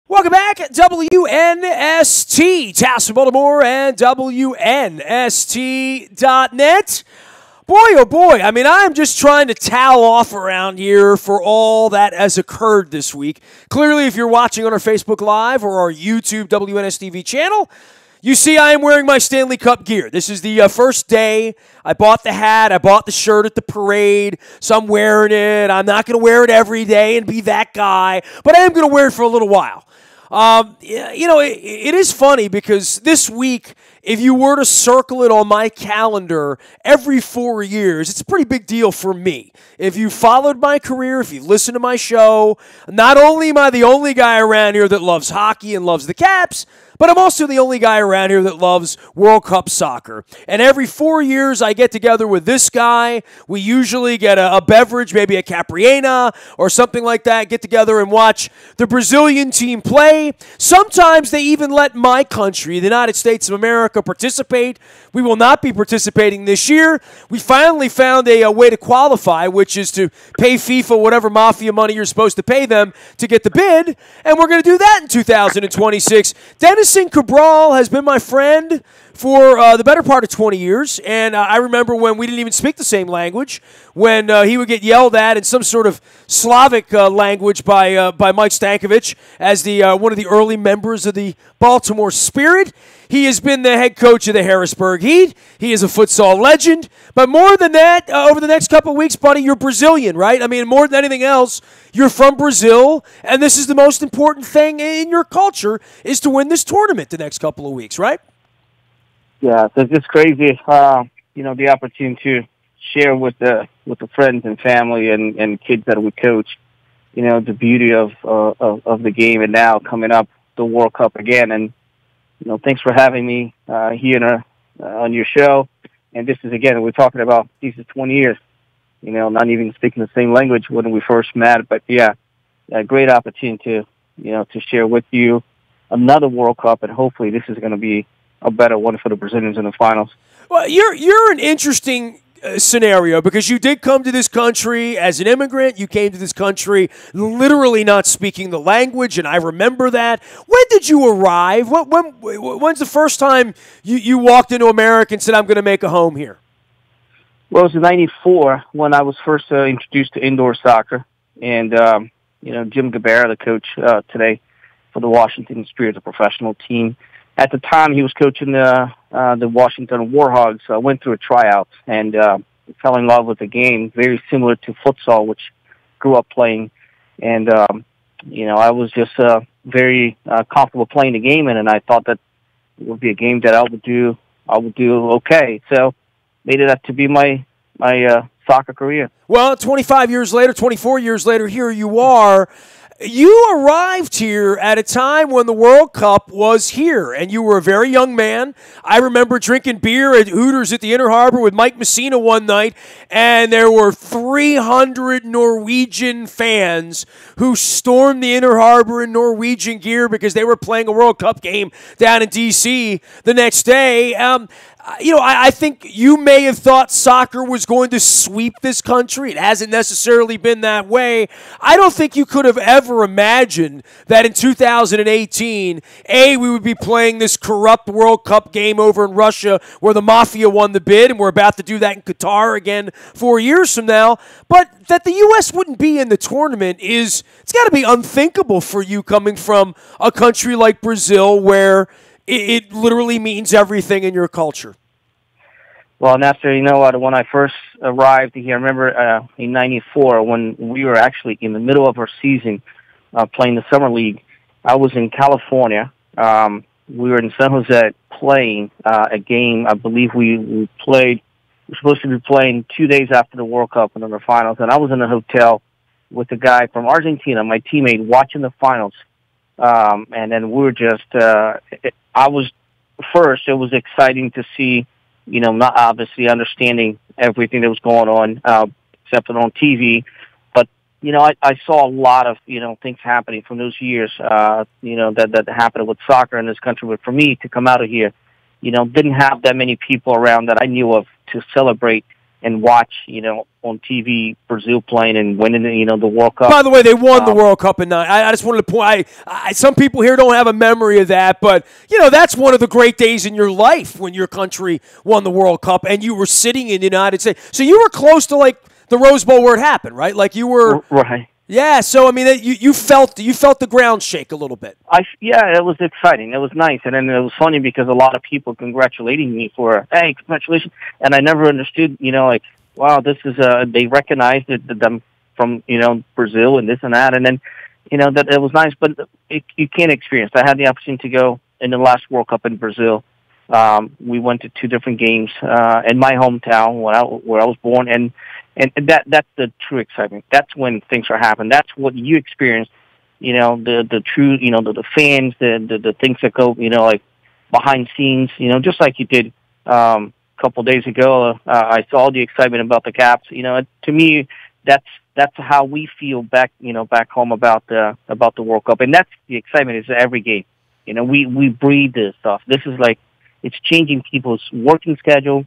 Welcome back at WNST, Tassel, Baltimore, and WNST.net. Boy, oh boy, I mean, I'm just trying to towel off around here for all that has occurred this week. Clearly, if you're watching on our Facebook Live or our YouTube WNSTV channel, you see I am wearing my Stanley Cup gear. This is the first day. I bought the hat. I bought the shirt at the parade, so I'm wearing it. I'm not going to wear it every day and be that guy, but I am going to wear it for a little while. It is funny because this week, if you were to circle it on my calendar every 4 years, it's a pretty big deal for me. If you followed my career, if you listened to my show, not only am I the only guy around here that loves hockey and loves the Caps, but I'm also the only guy around here that loves World Cup soccer. And every 4 years, I get together with this guy. We usually get a beverage, maybe a Capriana or something like that, get together and watch the Brazilian team play. Sometimes they even let my country, the United States of America, participate. We will not be participating this year. We finally found a way to qualify, which is to pay FIFA whatever mafia money you're supposed to pay them to get the bid, and we're going to do that in 2026. Denison Cabral has been my friend for the better part of 20 years, and I remember when we didn't even speak the same language, when he would get yelled at in some sort of Slavic language by Mike Stankovic as the one of the early members of the Baltimore Spirit. He has been the head coach of the Harrisburg Heat. He is a futsal legend. But more than that, over the next couple of weeks, buddy, you're Brazilian, right? I mean, more than anything else, you're from Brazil, and this is the most important thing in your culture is to win this tournament the next couple of weeks, right? Yeah, so it's just crazy, the opportunity to share with the friends and family and kids that we coach, the beauty of the game, and now coming up the World Cup again. And thanks for having me here on your show. And this is, again, we're talking about these are 20 years, not even speaking the same language when we first met. But, yeah, a great opportunity to share with you another World Cup, and hopefully this is going to be a better one for the Brazilians in the finals. Well, you're an interesting scenario because you did come to this country as an immigrant. You came to this country literally not speaking the language, and I remember that. When did you arrive? When's the first time you walked into America and said, I'm going to make a home here? Well, it was in '94 when I was first introduced to indoor soccer, and Jim Gabera, the coach today for the Washington Spirit, a professional team. At the time, he was coaching the Washington Warhogs. So I went through a tryout and fell in love with the game, very similar to futsal, which grew up playing. And, I was just very comfortable playing the game, and I thought that it would be a game that I would do okay. So made it up to be my soccer career. Well, 25 years later, 24 years later, here you are. You arrived here at a time when the World Cup was here, and you were a very young man. I remember drinking beer at Hooters at the Inner Harbor with Mike Messina one night, and there were 300 Norwegian fans who stormed the Inner Harbor in Norwegian gear because they were playing a World Cup game down in D.C. the next day. I think you may have thought soccer was going to sweep this country. It hasn't necessarily been that way. I don't think you could have ever imagined that in 2018, we would be playing this corrupt World Cup game over in Russia where the Mafia won the bid, and we're about to do that in Qatar again 4 years from now. But that the U.S. wouldn't be in the tournament it's got to be unthinkable for you coming from a country like Brazil where it literally means everything in your culture. Well, Nestor, you know what? When I first arrived here, I remember in '94 when we were actually in the middle of our season playing the Summer League. I was in California. We were in San Jose playing a game. I believe we played. We were supposed to be playing 2 days after the World Cup and then the finals. And I was in a hotel with a guy from Argentina, my teammate, watching the finals. And then we were just. It was exciting to see. Not obviously understanding everything that was going on, except on TV. But, I saw a lot of, things happening from those years, that happened with soccer in this country. But for me to come out of here, didn't have that many people around that I knew of to celebrate and watch, on TV Brazil playing and winning, the World Cup. By the way, they won the World Cup in 9. I just wanted to point. Some people here don't have a memory of that, but that's one of the great days in your life when your country won the World Cup and you were sitting in the United States. So you were close to like the Rose Bowl where it happened, right? Like you were right. Yeah, so I mean, you felt the ground shake a little bit. Yeah, it was exciting. It was nice, and then it was funny because a lot of people congratulating me for, hey, congratulations, and I never understood, like, wow, this is they recognized them from Brazil and this and that, and then that it was nice, but you can't experience. I had the opportunity to go in the last World Cup in Brazil. We went to 2 different games in my hometown where I was born, and that's the true excitement. That's when things are happening. That's what you experience. The true, the fans, the things that go, like behind scenes. Just like you did a couple of days ago. I saw the excitement about the Caps. To me, that's how we feel back home about the World Cup, and that's the excitement. Is every game. We breathe this stuff. This is like it's changing people's working schedule.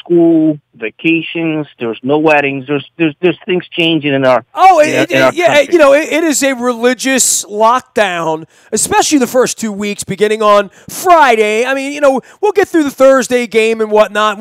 School, vacations, there's no weddings, there's things changing in our it is a religious lockdown, especially the first 2 weeks beginning on Friday. I mean, we'll get through the Thursday game and whatnot.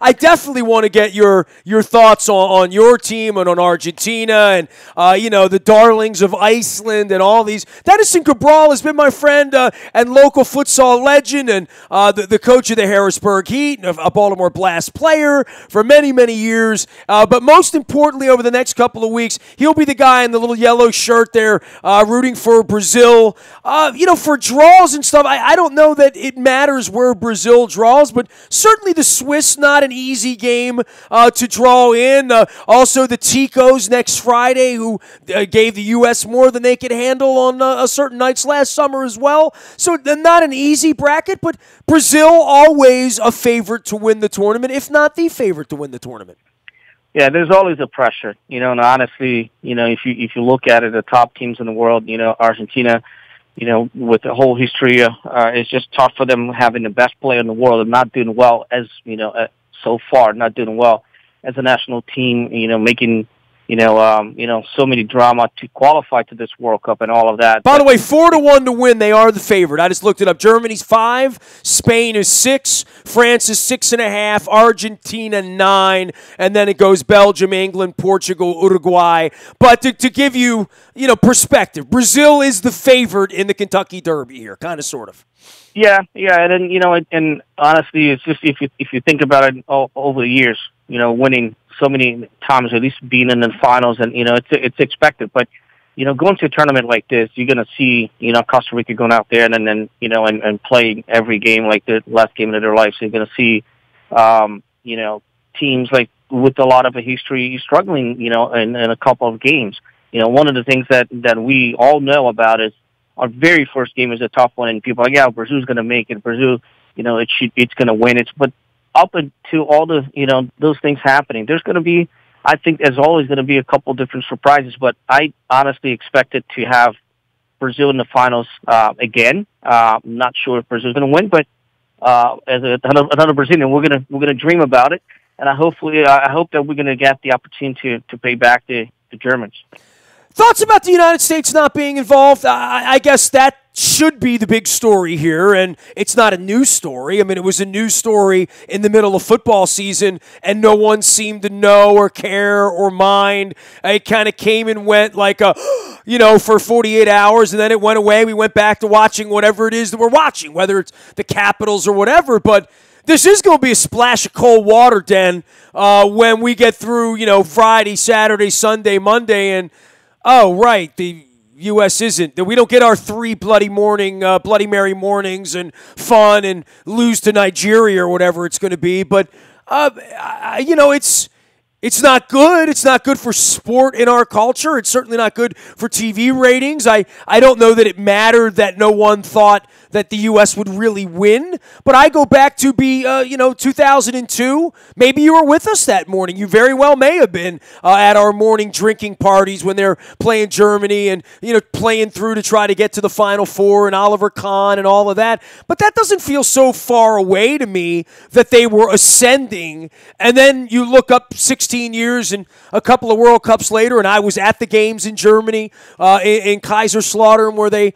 I definitely want to get your thoughts on your team and on Argentina and the darlings of Iceland and all these. Denison Cabral has been my friend and local futsal legend and the coach of the Harrisburg Heat and a Baltimore Blast player for many, many years. But most importantly, over the next couple of weeks, he'll be the guy in the little yellow shirt there rooting for Brazil. For draws and stuff, I don't know that it matters where Brazil draws, but certainly the Swiss, not an easy game to draw in. Also, the Ticos next Friday, who gave the U.S. more than they could handle on certain nights last summer as well. So not an easy bracket, but Brazil always a favorite to win the tournament, if not the favorite to win the tournament. Yeah, there's always a pressure, and honestly, if you look at it, the top teams in the world, Argentina, with the whole history, it's just tough for them having the best player in the world and not doing well as, so far, not doing well as a national team, making so many drama to qualify to this World Cup and all of that. By the way, 4-1 to win. They are the favorite. I just looked it up. Germany's 5, Spain is 6, France is 6.5, Argentina 9, and then it goes Belgium, England, Portugal, Uruguay. But to give you, perspective, Brazil is the favorite in the Kentucky Derby here, kind of, sort of. Yeah, and then and honestly, it's just if you think about it over the years, winning so many times, at least being in the finals, and it's expected. But going to a tournament like this, you're going to see Costa Rica going out there and then and playing every game like the last game of their life. So you're going to see teams like with a lot of a history struggling in a couple of games. One of the things that we all know about is our very first game is a tough one, and people are like, yeah, Brazil's going to make it. Brazil, it's going to win. But up until all the, those things happening, there's going to be, I think there's always going to be a couple different surprises, but I honestly expected to have Brazil in the finals again. I'm not sure if Brazil's going to win, but as another Brazilian, we're going to dream about it, and I hope that we're going to get the opportunity to pay back the Germans. Thoughts about the United States not being involved? I guess that should be the big story here, and it's not a news story. I mean, it was a news story in the middle of football season, and no one seemed to know or care or mind. It kind of came and went like for 48 hours, and then it went away. We went back to watching whatever it is that we're watching, whether it's the Capitals or whatever, but this is going to be a splash of cold water, Den, when we get through, Friday, Saturday, Sunday, Monday, and oh, right, the U.S. isn't. We don't get our 3 Bloody Mary mornings and fun and lose to Nigeria or whatever it's going to be. But, It's not good. It's not good for sport in our culture. It's certainly not good for TV ratings. I don't know that it mattered that no one thought that the U.S. would really win. But I go back to 2002. Maybe you were with us that morning. You very well may have been at our morning drinking parties when they're playing Germany and, playing through to try to get to the Final Four and Oliver Kahn and all of that. But that doesn't feel so far away to me that they were ascending. And then you look up 16 years and a couple of World Cups later, and I was at the games in Germany, in Kaiserslautern, where they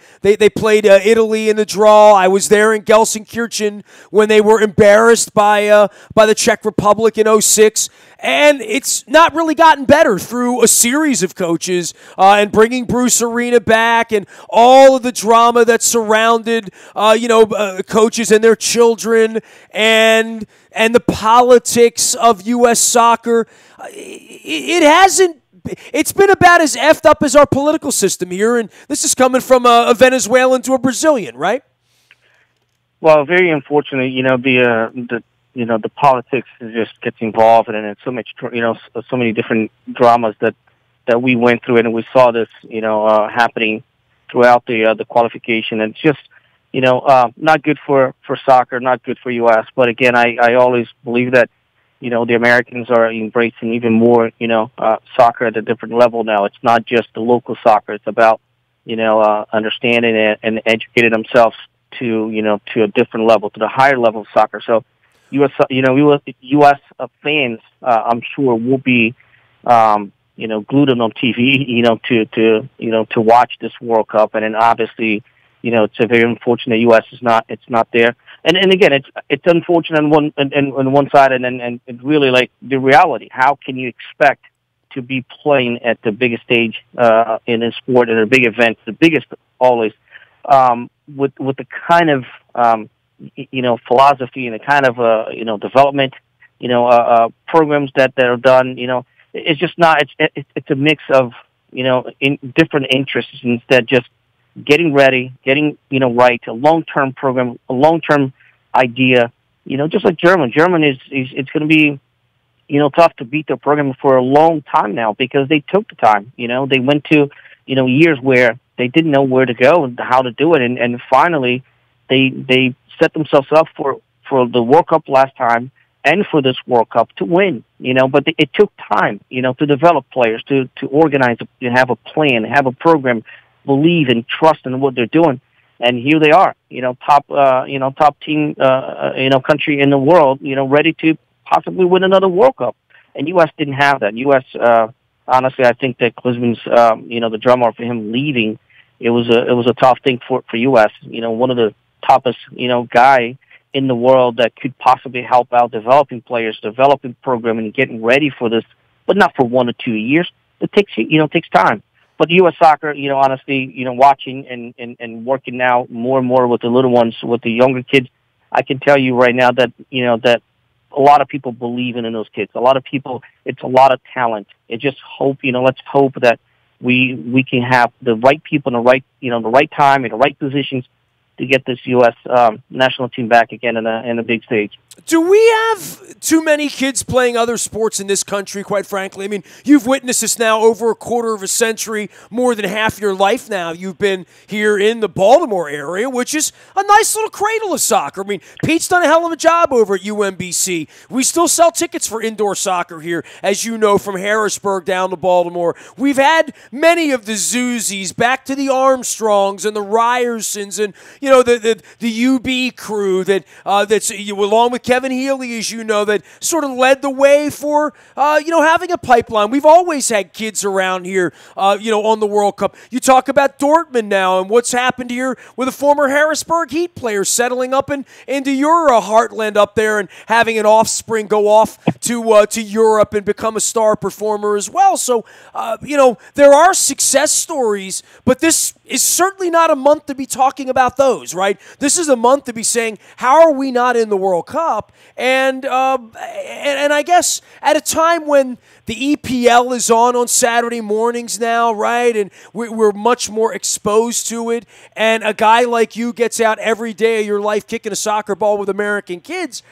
played Italy in the draw. I was there in Gelsenkirchen when they were embarrassed by the Czech Republic in 2006. And it's not really gotten better through a series of coaches and bringing Bruce Arena back and all of the drama that surrounded, coaches and their children and the politics of U.S. soccer. It hasn't. It's been about as effed up as our political system here, and this is coming from a Venezuelan to a Brazilian, right? Well, very unfortunately, the politics just gets involved, and it's so much, so many different dramas that we went through, and we saw this, happening throughout the qualification, and it's just, not good for soccer, not good for U.S. But again, I always believe that, the Americans are embracing even more, soccer at a different level now. It's not just the local soccer; it's about, understanding it and educating themselves to a different level, to the higher level of soccer. So, U.S. Fans, I'm sure will be, glued on TV, to watch this World Cup. And then obviously, it's a very unfortunate U.S. it's not there. And again, it's unfortunate on one side, and it's really like the reality. How can you expect to be playing at the biggest stage in a sport, in a big event, the biggest always, with the kind of philosophy and the kind of development programs that are done. It's just not. It's a mix of in different interests instead just getting ready, getting right, a long-term program, a long-term idea. Just like German is it's going to be tough to beat their program for a long time now because they took the time. They went to years where they didn't know where to go and how to do it, and finally they set themselves up for the World Cup last time and for this World Cup to win. But it took time to develop players, to organize, to have a plan, have a program, believe and trust in what they're doing. And here they are, top team, country in the world, ready to possibly win another World Cup. And U.S. didn't have that. U.S. Honestly, I think that Klinsmann's, the drama for him leaving, it was a tough thing for U.S. One of the toppest, guy in the world that could possibly help out developing players, developing programming, and getting ready for this, but not for 1 or 2 years. It takes time. But U.S. soccer, honestly, watching and working now more and more with the little ones, with the younger kids, I can tell you right now that, that a lot of people believe in those kids. A lot of people, it's a lot of talent. It just hope, let's hope that we can have the right people in the right time, in the right positions to get this U.S. National team back again in a big stage. Do we have too many kids playing other sports in this country, quite frankly? I mean, you've witnessed this now over a quarter of a century, more than half your life now. You've been here in the Baltimore area, which is a nice little cradle of soccer. I mean, Pete's done a hell of a job over at UMBC. We still sell tickets for indoor soccer here, as you know, from Harrisburg down to Baltimore. We've had many of the Zuzis, back to the Armstrongs and the Ryersons and, the UB crew that's along with Kevin Healy, as you know, that sort of led the way for, having a pipeline. We've always had kids around here, on the World Cup. You talk about Dortmund now and what's happened here with a former Harrisburg Heat player settling up into your heartland up there and having an offspring go off to Europe and become a star performer as well. So, there are success stories, but this is certainly not a month to be talking about those, right? This is a month to be saying, how are we not in the World Cup? And I guess at a time when the EPL is on Saturday mornings now, right? And we're much more exposed to it. And a guy like you gets out every day of your life kicking a soccer ball with American kids.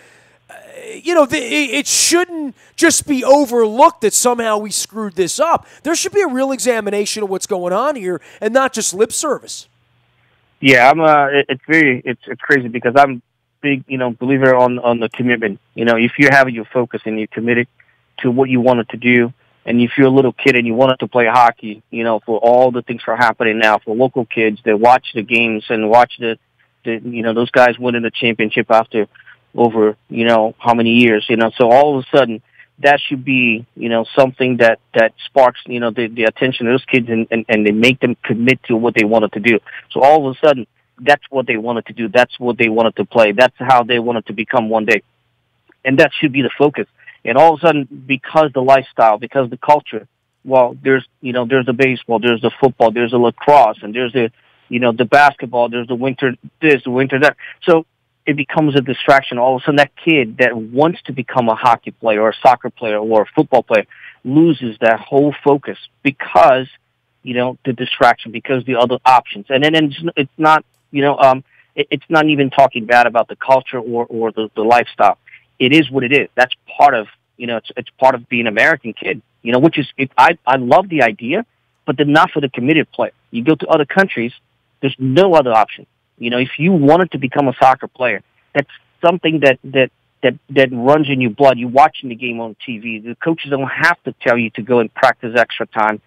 it shouldn't just be overlooked that somehow we screwed this up. There should be a real examination of what's going on here and not just lip service. Yeah, it's crazy because I'm big, believer on the commitment. If you have your focus and you're committed to what you wanted to do, and if you're a little kid and you wanted to play hockey, for all the things that are happening now, for local kids that watch the games and watch those guys winning the championship after over, how many years, so all of a sudden that should be, something that sparks, the attention of those kids and they make them commit to what they wanted to do. So all of a sudden, that's what they wanted to do. That's what they wanted to play. That's how they wanted to become one day. And that should be the focus. And all of a sudden, because the lifestyle, because the culture, well, there's the baseball, there's the football, there's the lacrosse, and there's the basketball, there's the winter this, the winter that. So it becomes a distraction. All of a sudden, that kid that wants to become a hockey player or a soccer player or a football player loses that whole focus because, the distraction, because the other options. And then it's not, it's not even talking bad about the culture or the lifestyle. It is what it is. That's part of, it's part of being an American kid, which is, I love the idea, but they're not for the committed player. You go to other countries, there's no other option. If you wanted to become a soccer player, that's something that runs in your blood. You're watching the game on TV. The coaches don't have to tell you to go and practice extra time.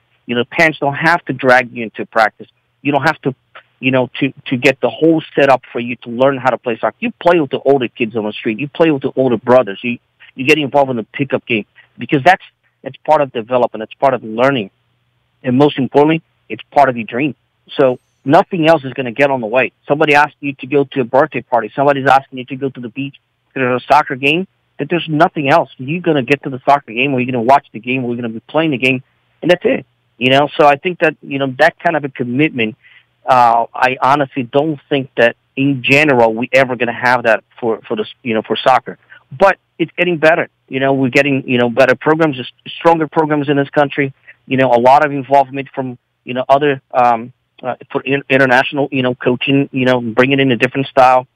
Parents don't have to drag you into practice. You don't have to, to get the whole setup for you to learn how to play soccer. You play with the older kids on the street. You play with the older brothers. You get involved in the pickup game because that's part of development. It's part of learning. And most importantly, it's part of your dream. So nothing else is going to get on the way. Somebody asks you to go to a birthday party. Somebody's asking you to go to the beach, to a soccer game, that there's nothing else. You're going to get to the soccer game, or you're going to watch the game, or you're going to be playing the game, and that's it. So I think that, that kind of a commitment, I honestly don't think that in general we ever going to have that for soccer. But it's getting better. We're getting, better programs, stronger programs in this country. A lot of involvement from, other for international, coaching, bringing in a different style.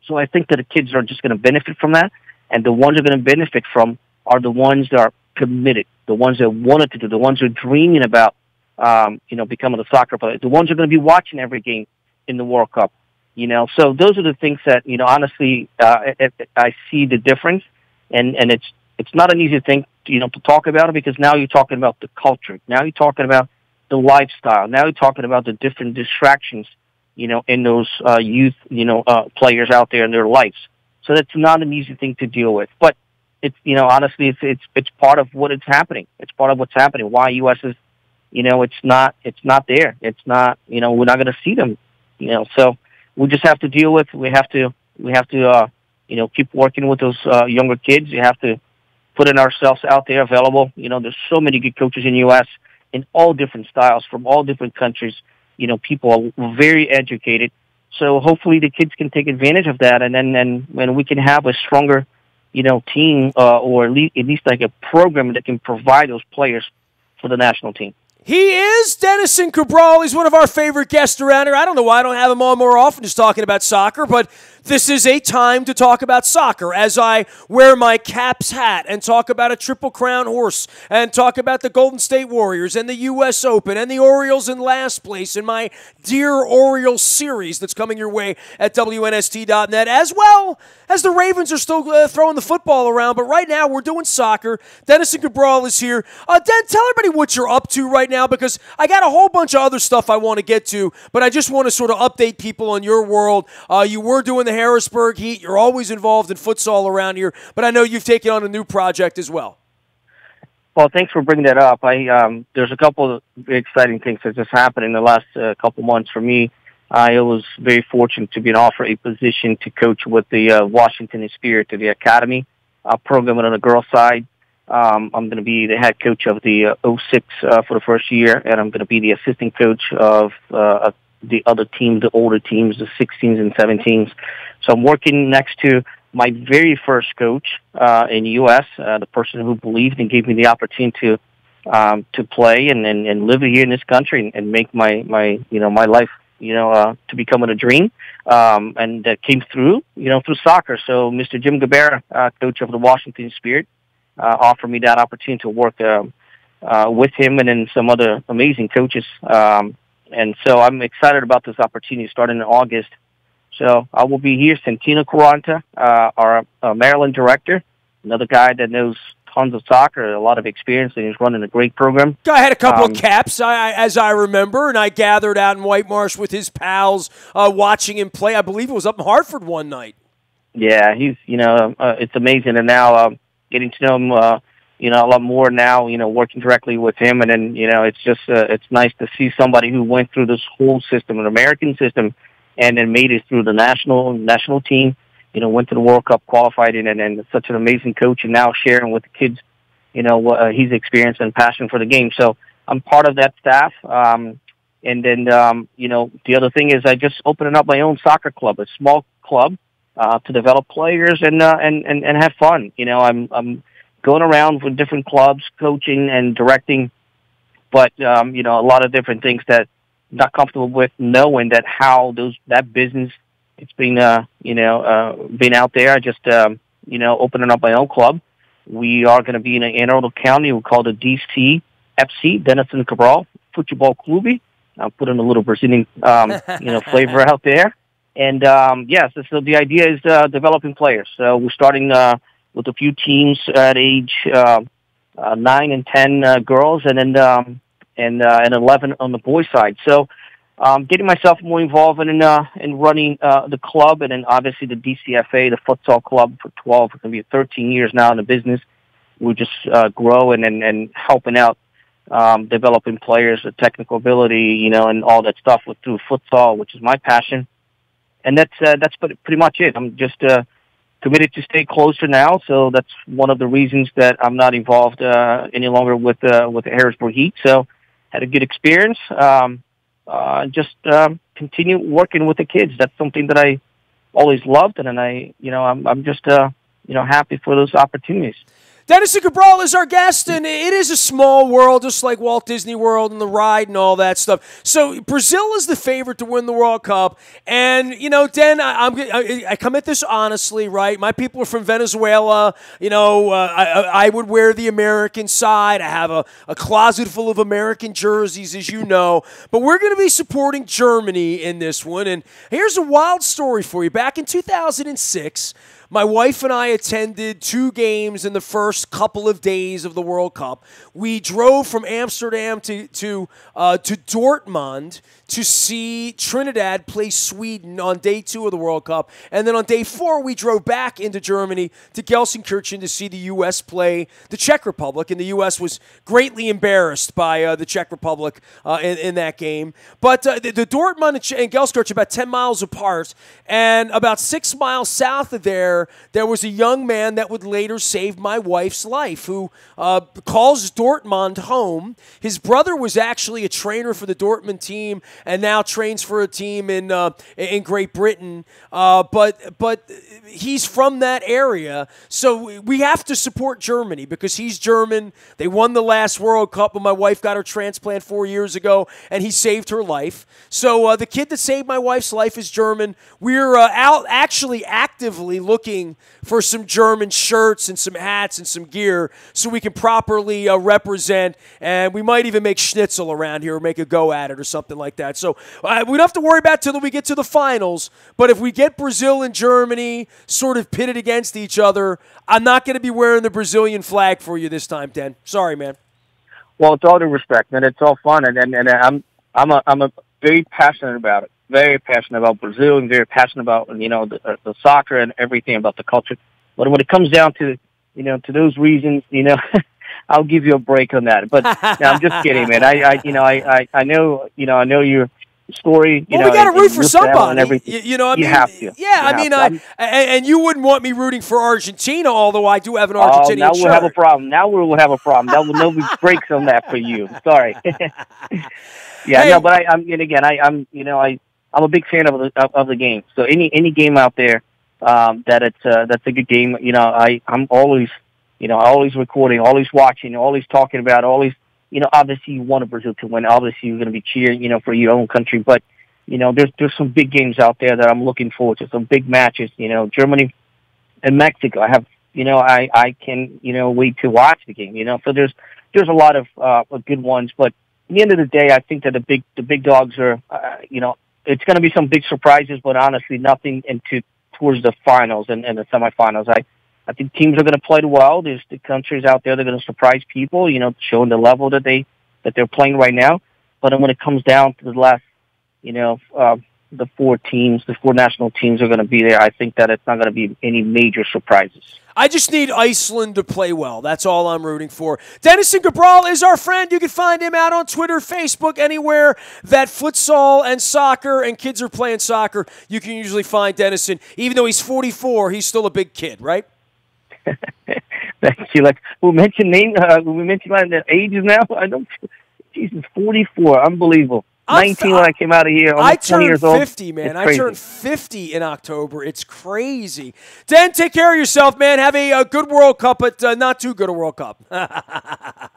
So I think that the kids are just going to benefit from that. And the ones that are going to benefit from are the ones that are committed, the ones that wanted to do, the ones that are dreaming about, becoming a soccer player, the ones that are going to be watching every game in the World Cup. So those are the things that, honestly, I see the difference. And it's not an easy thing, to talk about it because now you're talking about the culture. Now you're talking about the lifestyle. Now you're talking about the different distractions, in those youth, players out there in their lives. So that's not an easy thing to deal with. But it's, honestly, it's part of what is happening. It's part of what's happening. Why U.S. is, it's not there. It's not, we're not going to see them, So we just have to deal with. We have to keep working with those younger kids. You have to put in ourselves out there available. There's so many good coaches in the U.S. in all different styles from all different countries. People are very educated. So hopefully the kids can take advantage of that, and then when we can have a stronger, team or at least like a program that can provide those players for the national team. He is Denison Cabral. He's one of our favorite guests around here. I don't know why I don't have him on more often just talking about soccer, but this is a time to talk about soccer as I wear my Caps hat and talk about a Triple Crown horse and talk about the Golden State Warriors and the U.S. Open and the Orioles in last place in my Dear Orioles series that's coming your way at WNST.net, as well as the Ravens are still throwing the football around. But right now we're doing soccer. Denison Cabral is here. Den, tell everybody what you're up to right now because I got a whole bunch of other stuff I want to get to, but I just want to sort of update people on your world. You were doing the Harrisburg Heat. You're always involved in futsal around here, but I know you've taken on a new project as well. Well, thanks for bringing that up. There's a couple of exciting things that just happened in the last couple months for me. I was very fortunate to be offered a position to coach with the Washington Spirit to the Academy program on the girls' side. I'm going to be the head coach of the 06 for the first year, and I'm going to be the assistant coach of the other teams, the older teams, the 16s and 17s. So I'm working next to my very first coach in the U.S., the person who believed and gave me the opportunity to play and live here in this country and make my life to becoming a dream, and that came through, through soccer. So Mr. Jim Cabral, coach of the Washington Spirit, offered me that opportunity to work with him and then some other amazing coaches. And so I'm excited about this opportunity starting in August. So I will be here. Santino Quaranta, our Maryland director, another guy that knows tons of soccer, a lot of experience, and he's running a great program. I had a couple of caps, as I remember, and I gathered out in White Marsh with his pals watching him play. I believe it was up in Hartford one night. Yeah, he's, it's amazing. And now getting to know him, a lot more now, working directly with him. And then, it's just, it's nice to see somebody who went through this whole system, an American system, and then made it through the national team, went to the World Cup, qualified in, and such an amazing coach, and now sharing with the kids, his experience and passion for the game. So I'm part of that staff. And then, the other thing is I just opened up my own soccer club, a small club, to develop players and have fun. I'm going around with different clubs, coaching and directing, but, a lot of different things that I'm not comfortable with, knowing that that business, it's been, been out there. I just, opening up my own club. We are going to be in Anne Arundel County. We call it DCFC, Denison Cabral Football Clube. I'll put in a little Brazilian, flavor out there. And, yes, so the idea is developing players. So we're starting with a few teams at age 9 and 10 girls, and then and 11 on the boys' side. So getting myself more involved in running the club, and then obviously the DCFA, the futsal club, for 12, it's going to be 13 years now in the business. We're just growing and helping out, developing players with technical ability, and all that stuff through futsal, which is my passion. And that's pretty much it. I'm just committed to stay closer now, so that's one of the reasons that I'm not involved any longer with the Harrisburg Heat. So had a good experience. Just continue working with the kids. That's something that I always loved, and then I'm just happy for those opportunities. Denison Cabral is our guest, and it is a small world, just like Walt Disney World and the ride and all that stuff. So Brazil is the favorite to win the World Cup, and Den, I come at this honestly, right? My people are from Venezuela. I would wear the American side. I have a closet full of American jerseys, as you know. But we're going to be supporting Germany in this one, and here's a wild story for you. Back in 2006. My wife and I attended 2 games in the first couple of days of the World Cup. We drove from Amsterdam to Dortmund to see Trinidad play Sweden on day 2 of the World Cup. And then on day 4, we drove back into Germany to Gelsenkirchen to see the U.S. play the Czech Republic. And the U.S. was greatly embarrassed by the Czech Republic in that game. But the Dortmund and Gelsenkirchen about 10 miles apart. And about 6 miles south of there was a young man that would later save my wife's life, who calls Dortmund home. His brother was actually a trainer for the Dortmund team and now trains for a team in Great Britain. But he's from that area, so we have to support Germany because he's German. They won the last World Cup when my wife got her transplant 4 years ago, and he saved her life. So the kid that saved my wife's life is German. We're out actually actively looking for some German shirts and some hats and some gear so we can properly represent, and we might even make schnitzel around here or make a go at it or something like that. So we don't have to worry about it till we get to the finals, but if we get Brazil and Germany sort of pitted against each other, I'm not going to be wearing the Brazilian flag for you this time, Den. Sorry, man. Well, it's all due respect, and it's all fun, and I'm very passionate about it. Very passionate about Brazil and very passionate about the soccer and everything about the culture. But when it comes down to to those reasons, I'll give you a break on that. But no, I'm just kidding, man. I know your story. We got to root for somebody. You have to. Yeah, and you wouldn't want me rooting for Argentina, although I do have an Argentinian now shirt. We'll have a problem. Now we'll have a problem. There will no breaks on that for you. Sorry. Yeah, hey. No, but I'm a big fan of the game. So any game out there that's a good game. I'm always always recording, always watching, always talking about, always obviously you want Brazil to win. Obviously you're going to be cheering for your own country, but there's some big games out there that I'm looking forward to, some big matches, Germany and Mexico. I can, wait to watch the game, so there's a lot of good ones, but at the end of the day, I think that the big dogs are, it's going to be some big surprises, but honestly, nothing towards the finals and the semifinals. I think teams are going to play well. There's the countries out there that are going to surprise people, showing the level that they're playing right now. But when it comes down to the last, the four national teams are going to be there. I think that it's not going to be any major surprises. I just need Iceland to play well. That's all I'm rooting for. Denison Cabral is our friend. You can find him out on Twitter, Facebook, anywhere that futsal and soccer and kids are playing soccer. You can usually find Denison. Even though he's 44, he's still a big kid, right? Thank you. Like we mentioned the ages now. I don't. Jesus, 44, unbelievable. 19 when I came out of here. I turned 20 years old. 50, man. I turned 50 in October. It's crazy. Den, take care of yourself, man. Have a good World Cup, but not too good a World Cup.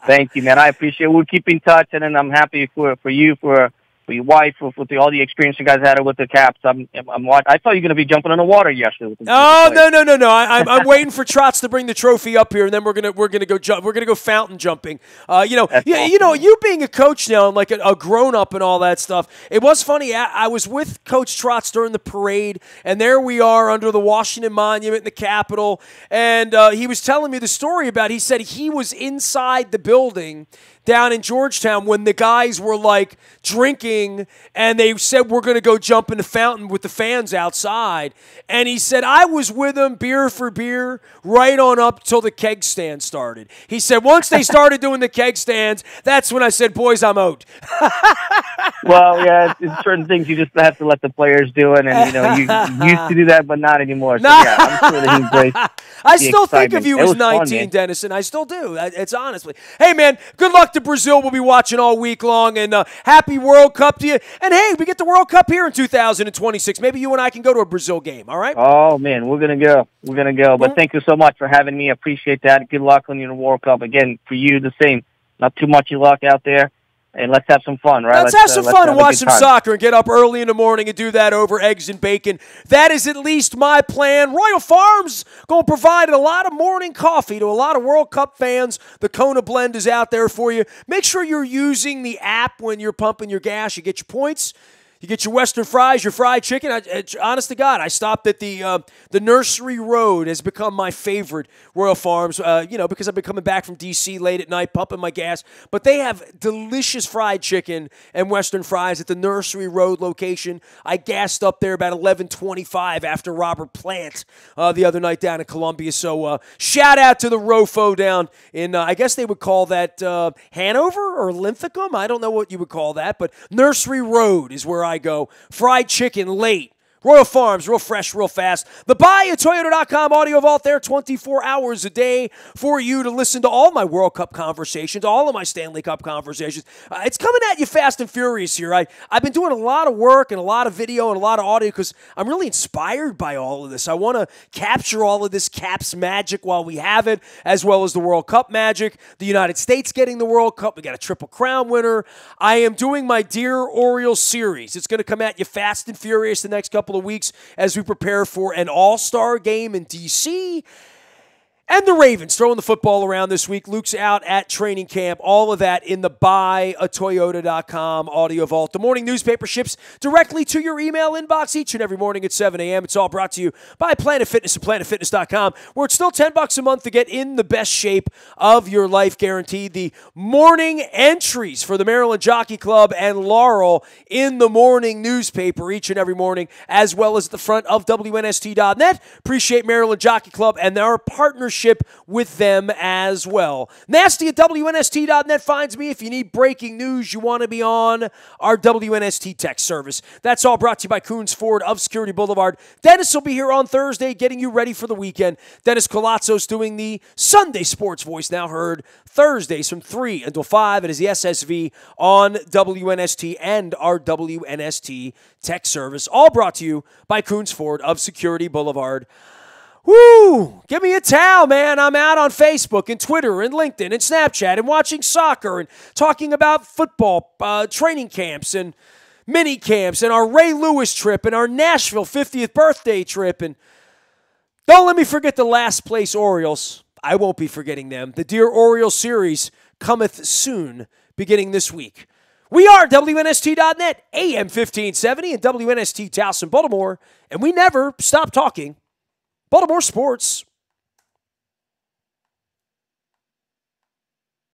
Thank you, man. I appreciate it. We'll keep in touch, and then I'm happy for you, for your wife, for all the experience you guys had with the Caps. I thought you were going to be jumping in the water yesterday. No. I'm waiting for Trotz to bring the trophy up here, and then we're gonna go fountain jumping. You being a coach now and like a grown up and all that stuff. It was funny. I was with Coach Trotz during the parade, and there we are under the Washington Monument in the Capitol, and he was telling me the story about. He said he was inside the building down in Georgetown when the guys were like drinking and they said we're going to go jump in the fountain with the fans outside. And he said, I was with them beer for beer right on up till the keg stand started. He said, once they started doing the keg stands, that's when I said, boys, I'm out. Well, yeah, it's certain things you just have to let the players do it. And, you used to do that, but not anymore. So, yeah, I'm sure that he embraced I still think of you as 19, fun, Denison. I still do. It's honestly. Hey, man, good luck to Brazil. We'll be watching all week long. And happy World Cup to you. And, hey, we get the World Cup here in 2026. Maybe you and I can go to a Brazil game, all right? Oh, man, we're going to go. We're going to go. But thank you so much for having me. I appreciate that. Good luck on your World Cup. Again, for you, the same. Not too much luck out there. And let's have some fun, right? Let's have some fun and watch some soccer and get up early in the morning and do that over eggs and bacon. That is at least my plan. Royal Farms going to provide a lot of morning coffee to a lot of World Cup fans. The Kona blend is out there for you. Make sure you're using the app when you're pumping your gas. You get your points. You get your Western fries, your fried chicken. Honest to God, I stopped at the Nursery Road. Has become my favorite Royal Farms, because I've been coming back from D.C. late at night, pumping my gas. But they have delicious fried chicken and Western fries at the Nursery Road location. I gassed up there about 11:25 after Robert Plant the other night down in Columbia. So shout out to the Rofo down in, I guess they would call that Hanover or Linthicum. I don't know what you would call that, but Nursery Road is where I go. Fried chicken late. Royal Farms, real fresh, real fast. The buyatoyota.com audio vault there 24 hours a day for you to listen to all my World Cup conversations, all of my Stanley Cup conversations. It's coming at you fast and furious here. I've been doing a lot of work and a lot of video and a lot of audio because I'm really inspired by all of this. I want to capture all of this Caps magic while we have it, as well as the World Cup magic, the United States getting the World Cup. We got a Triple Crown winner. I am doing my Dear Orioles series. It's going to come at you fast and furious the next couple of weeks as we prepare for an all-star game in D.C. And the Ravens throwing the football around this week. Luke's out at training camp. All of that in the buyatoyota.com audio vault. The morning newspaper ships directly to your email inbox each and every morning at 7 a.m. It's all brought to you by Planet Fitness and PlanetFitness.com, where it's still $10 a month to get in the best shape of your life, guaranteed. The morning entries for the Maryland Jockey Club and Laurel in the morning newspaper each and every morning, as well as at the front of WNST.net. Appreciate Maryland Jockey Club and our partnership with them as well. Nasty at WNST.net finds me if you need breaking news you want to be on our WNST text service. That's all brought to you by Coons Ford of Security Boulevard. Dennis will be here on Thursday getting you ready for the weekend. Dennis Colazzo's doing the Sunday Sports Voice, now heard Thursdays from 3 until 5. It is the SSV on WNST and our WNST text service. All brought to you by Coons Ford of Security Boulevard. Woo! Give me a towel, man. I'm out on Facebook and Twitter and LinkedIn and Snapchat and watching soccer and talking about football, training camps and mini camps and our Ray Lewis trip and our Nashville 50th birthday trip. And don't let me forget the last place Orioles. I won't be forgetting them. The Dear Orioles series cometh soon, beginning this week. We are WNST.net, AM 1570, and WNST Towson, Baltimore, and we never stop talking Baltimore sports.